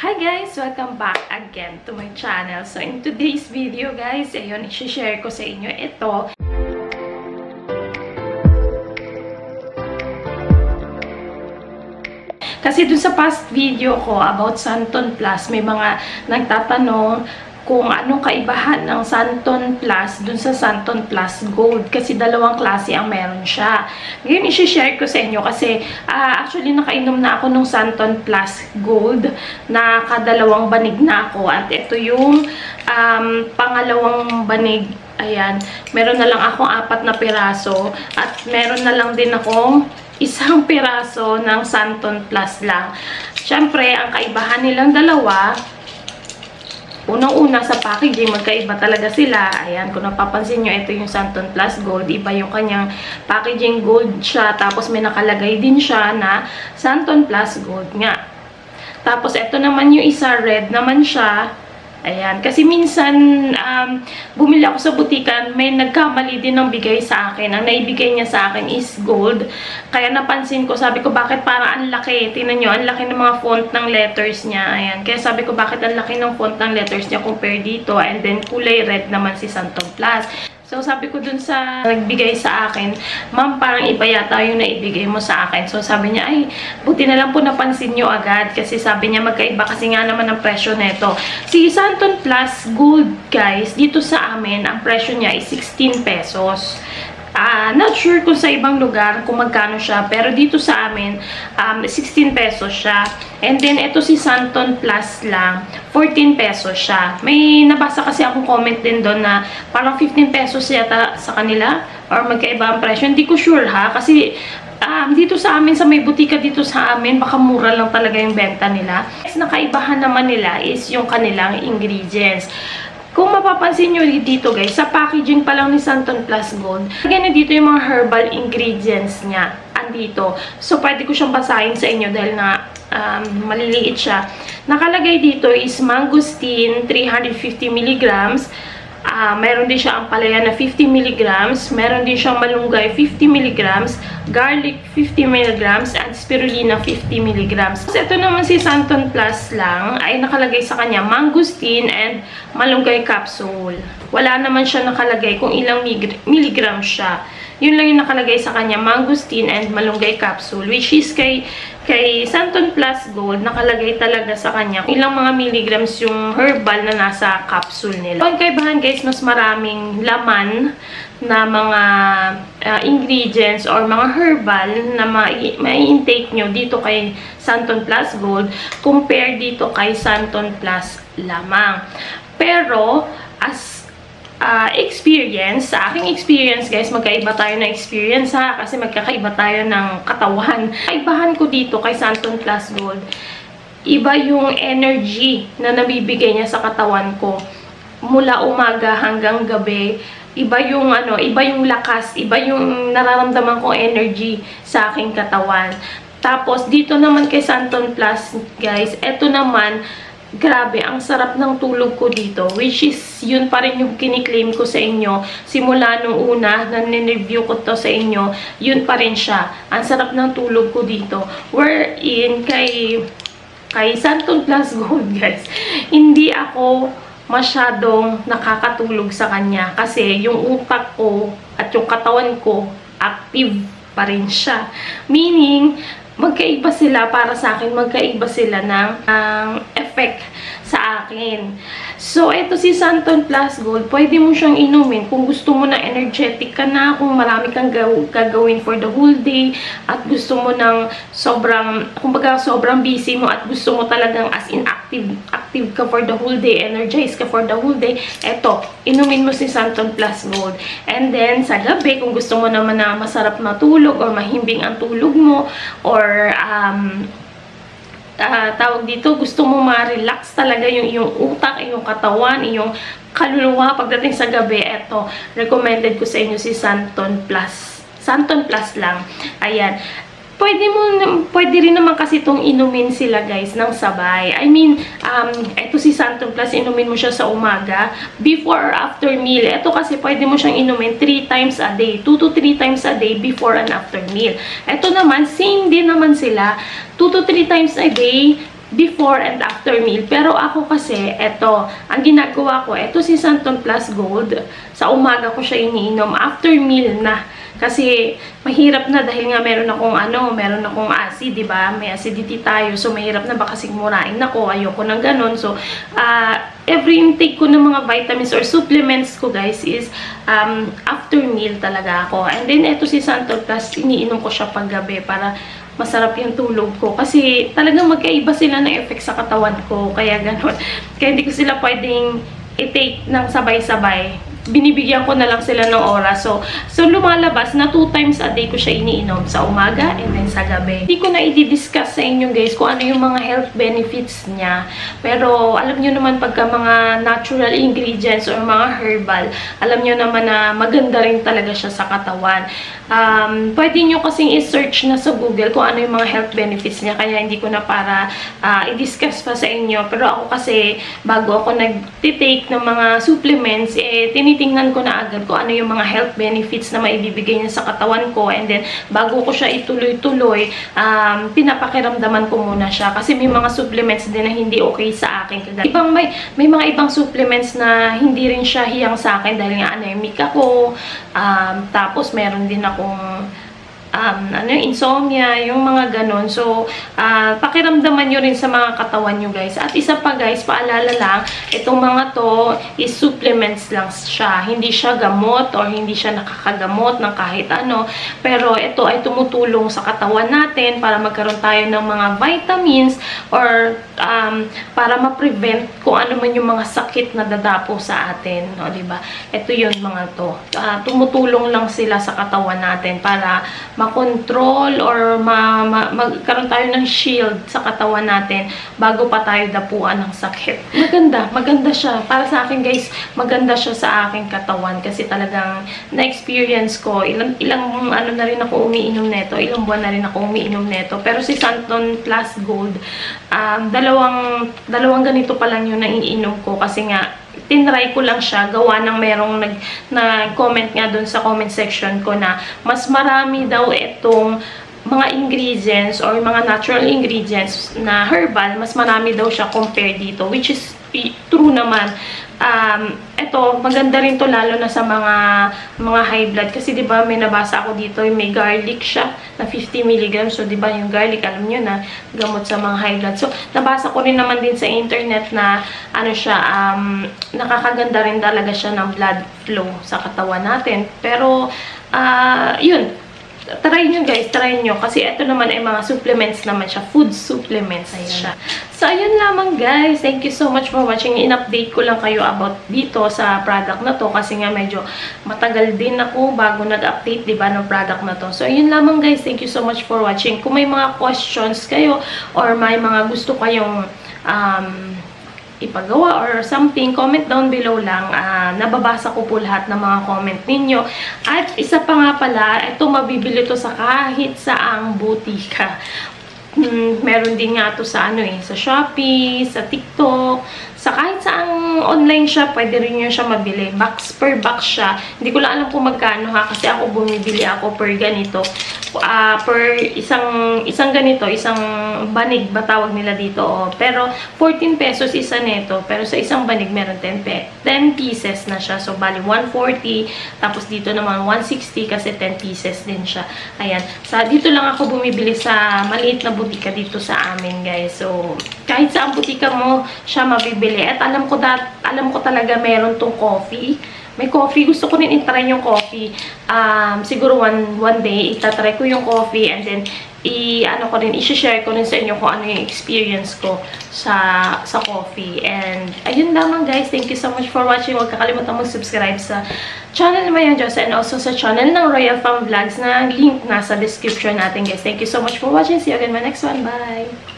Hi guys! Welcome back again to my channel. So in today's video guys, ayun, i-share ko sa inyo ito. Kasi dun sa past video ko about Santon Plus, may mga nagtatanong kung anong kaibahan ng Santon Plus dun sa Santon Plus Gold. Kasi dalawang klase ang meron siya. Ngayon, i-share ko sa inyo kasi actually nakainom na ako ng Santon Plus Gold. Nakadalawang banig na ako. At ito yung pangalawang banig. Ayan. Meron na lang akong 4 na piraso. At meron na lang din akong isang piraso ng Santon Plus lang. Siyempre, ang kaibahan nilang dalawa, unang-una sa packaging, magkaiba talaga sila. Ayan, kung napapansin nyo, ito yung Santon Plus Gold. Iba yung kanyang packaging, gold siya. Tapos may nakalagay din siya na Santon Plus Gold nga. Tapos ito naman yung isa, red naman siya. Ayan, kasi minsan bumili ako sa butikan, may nagkamali din ng bigay sa akin. Ang naibigay niya sa akin is gold. Kaya napansin ko, sabi ko bakit parang ang laki. Tingnan nyo, ang laki ng mga font ng letters niya. Ayan, kaya sabi ko bakit ang laki ng font ng letters niya compare dito. And then kulay red naman si Santon Plus. So, sabi ko dun sa nagbigay sa akin, ma'am, parang iba yata yung naibigay mo sa akin. So, sabi niya, ay, buti na lang po napansin nyo agad. Kasi sabi niya, magkaiba kasi nga naman ang presyo neto. Si Santon Plus Gold, guys, dito sa amin, ang presyo niya is 16 pesos. Not sure kung sa ibang lugar kung magkano siya. Pero dito sa amin, 16 pesos siya. And then, ito si Santon Plus lang, 14 pesos siya. May nabasa kasi akong comment din doon na parang 15 pesos yata sa kanila. Or magkaiba ang presyo. Hindi ko sure ha. Kasi dito sa amin, sa may butika dito sa amin, baka mura lang talaga yung benta nila. Next na kaibahan naman nila is yung kanilang ingredients. Kung mapapansin nyo dito guys, sa packaging pa lang ni Santon Plus Gold, ganyan dito yung mga herbal ingredients niya. Andito. So, pwede ko siyang basahin sa inyo dahil na maliliit siya. Nakalagay dito is mangosteen 350 mg. Meron din siya ampalaya na 50 mg. Meron din siyang malunggay 50 mg. Garlic 50 mg. And spirulina 50 mg. So, ito naman si Santon Plus lang ay nakalagay sa kanya mangosteen and malunggay capsule. Wala naman siya nakalagay kung ilang milligram siya. Yun lang yung nakalagay sa kanya, mangosteen and malunggay capsule. Which is kay Santon Plus Gold, nakalagay talaga sa kanya kung ilang mga milligrams yung herbal na nasa capsule nila. Ang kaibahan guys, mas maraming laman na mga ingredients or mga herbal na ma-intake nyo dito kay Santon Plus Gold compare dito kay Santon Plus lamang. Pero, as experience, sa aking experience guys, magkaiba tayo ng experience ha, kasi magkakaiba tayo ng katawan. Kaibahan ko dito kay Santon Plus Gold, iba yung energy na nabibigay niya sa katawan ko mula umaga hanggang gabi. Iba yung iba yung lakas, iba yung nararamdaman kong energy sa aking katawan. Tapos dito naman kay Santon Plus guys, eto naman, grabe, ang sarap ng tulog ko dito. Which is, yun pa rin yung kiniklaim ko sa inyo. Simula nung una, na nireview ko to sa inyo, yun pa rin siya. Ang sarap ng tulog ko dito. Wherein, kay Santon Plus Gold, guys, hindi ako masyadong nakakatulog sa kanya. Kasi, yung utak ko at yung katawan ko, active pa rin siya. Meaning, magkaiba sila para sa akin, magkaiba sila ng effect sa akin. So, ito si Santon Plus Gold, pwede mo siyang inumin kung gusto mo na energetic ka na, kung marami kang gagawin for the whole day, at gusto mo ng kumbaga sobrang busy mo at gusto mo talagang as in active ka for the whole day, energized ka for the whole day, eto, inumin mo si Santon Plus Gold. And then, sa gabi, kung gusto mo naman na masarap na tulog or mahimbing ang tulog mo, or tawag dito, gusto mo ma-relax talaga yung utak, yung katawan, yung kaluluwa pagdating sa gabi, eto, recommended ko sa inyo si Santon Plus. Santon Plus lang. Ayan. Pwede rin naman kasi itong inumin sila guys ng sabay. I mean, ito si Santon Plus, inumin mo siya sa umaga, before or after meal. Ito kasi pwede mo siyang inumin 3 times a day, 2 to 3 times a day before and after meal. Ito naman, same din naman sila, 2 to 3 times a day, before and after meal. Pero ako kasi, ang ginagawa ko, si Santon Plus Gold, sa umaga ko siya iniinom, after meal na. Kasi, mahirap na dahil nga meron akong acid, diba? May acidity tayo, so mahirap na baka sigmurain ako, ayoko ng ganun. So, every intake ko ng mga vitamins or supplements ko, guys, is after meal talaga ako. And then, si Santon Plus, iniinom ko siya paggabi para masarap yung tulog ko. Kasi talagang magkaiba sila ng effect sa katawan ko. Kaya ganun. Kaya hindi ko sila pwedeng i-take ng sabay-sabay. Binibigyan ko na lang sila ng oras. So lumalabas na 2 times a day ko siya iniinom. Sa umaga and then sa gabi. Hindi ko na i-discuss sa inyo, guys, kung ano yung mga health benefits niya. Pero alam nyo naman pagka mga natural ingredients or mga herbal, alam nyo naman na maganda rin talaga siya sa katawan. Pwede nyo kasing i-search na sa Google kung ano yung mga health benefits niya. Kaya hindi ko na para i-discuss pa sa inyo. Pero ako kasi, bago ako nag-take ng mga supplements, tinitingnan ko na agad kung ano yung mga health benefits na maibibigay niya sa katawan ko. And then, bago ko siya ituloy-tuloy, pinapakiramdaman ko muna siya. Kasi may mga supplements din na hindi okay sa akin. May mga ibang supplements na hindi rin siya hiyang sa akin dahil nga anemic ako. Tapos, meron din akong insomnia, yung mga ganon. So, pakiramdaman nyo rin sa mga katawan nyo, guys. At isa pa, guys, paalala lang, itong mga to is supplements lang siya. Hindi siya gamot or hindi siya nakakagamot ng kahit ano. Pero ito ay tumutulong sa katawan natin para magkaroon tayo ng mga vitamins or para ma-prevent kung ano man yung mga sakit na dadapo sa atin. O, diba? Ito yun, mga to. Tumutulong lang sila sa katawan natin para makontrol or magkaroon tayo ng shield sa katawan natin bago pa tayo dapuan ng sakit. Maganda siya. Para sa akin, guys, maganda siya sa aking katawan kasi talagang na-experience ko. Ilang na rin ako umiinom neto. Ilang buwan na rin ako umiinom neto. Pero si Santon Plus Gold, dalawang ganito pa lang yung naiinom ko kasi nga tinry ko lang siya, gawa ng merong nag-comment nga dun sa comment section ko na mas marami daw itong mga ingredients or mga natural ingredients na herbal, mas marami daw siya compare dito, which is true naman. Ito, maganda rin to lalo na sa mga high blood kasi 'di ba may nabasa ako dito, may garlic siya na 50 mg. So 'di ba yung garlic, alam niyo na gamot sa mga high blood. So nabasa ko rin naman din sa internet na ano siya, nakakaganda rin talaga siya ng blood flow sa katawan natin. Pero yun, try nyo, guys, try nyo. Kasi ito naman ay mga supplements naman siya. Food supplements siya. So, ayun lamang, guys. Thank you so much for watching. In-update ko lang kayo about dito sa product na to. Kasi nga medyo matagal din ako bago nag-update, diba, ng product na to. So, ayun lamang, guys. Thank you so much for watching. Kung may mga questions kayo or may mga gusto kayong ipagawa or something, comment down below lang. Nababasa ko po lahat ng mga comment ninyo. At isa pa nga pala, ito mabibili to sa kahit saang butika. Meron din nga to sa sa Shopee, sa TikTok, sa kahit saang online shop, pwede rin nyo siya mabili. Box per box siya. Hindi ko lang alam kung magkano ha, kasi ako bumibili ako per ganito. Per isang ganito, isang banig ba tawag nila dito. Pero 14 pesos isa nito. Pero sa isang banig meron 10 pieces na siya. So bali 140. Tapos dito naman 160 kasi 10 pieces din siya. Ayan. Dito lang ako bumibili sa maliit na butika dito sa amin, guys. So kahit saan butika mo siya mabibili. At alam ko talaga meron tong coffee. May coffee. Gusto ko rin i-try yung coffee. Siguro one day, itatry ko yung coffee and then i-share ko rin sa inyo kung ano yung experience ko sa coffee. And ayun lamang, guys. Thank you so much for watching. Huwag kakalimutan mag-subscribe sa channel ni Mayang Diyos and also sa channel ng Royal Farm Vlogs na link nasa description natin, guys. Thank you so much for watching. See you again in my next one. Bye!